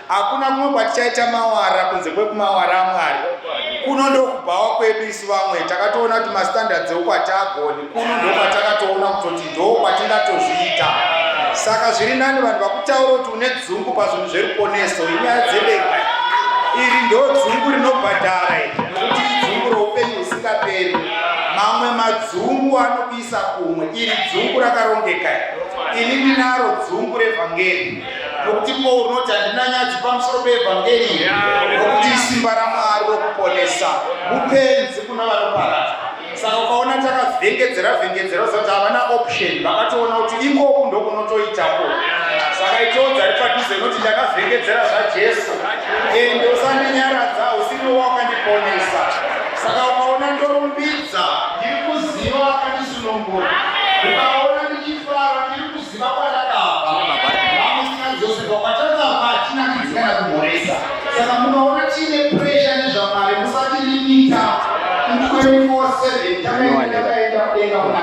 hakuna kumwe kwatichaita mawara kunze kwekumawara aMwari. Kuno ndokubvawa kwedu isu vamwe takatoona kuti mastandards ekwatagoni kuno ndokwatakatoona kutoti ndokwatingatozviita. Saka zviri nani vanhu vakutaura kuti une dzungu pazvinhu zveruponeso inyaya dzedega. Iri ndo dzungu rinobhadhara nekuti dzungu roupenyu husingaperi. Mamwe madzungu anokuisa kumwe, iri dzungu rakarongeka. Ini ndinaro dzungu revhangeri. Nokuti unoti handina nyadzi pamusoro peevhangeri, nokuti simba raMwari rokuponesa mupenzi kuna vanoparadzwa. Saka ukaona takavhengedzera kuti havana option, vakatoona kuti ikoku ndokunotoitapo. Saka itoodza ri padhuze noti ndakavhengedzera zvaJesu, ende usandinyaradza, usiriwo wakandiponesa. Saka ukaona ndorumbidza, ndiri kuziva akandisunungura. Ukaona ndichifara, ndiri kuziva kwadakabva. Josefa kwatakabva hatina kudzikana kumhoresa. Saka mukaona tiine puresha nezvaMwari musatilimita. Mukweni 4/7 takaenda kudenga kuna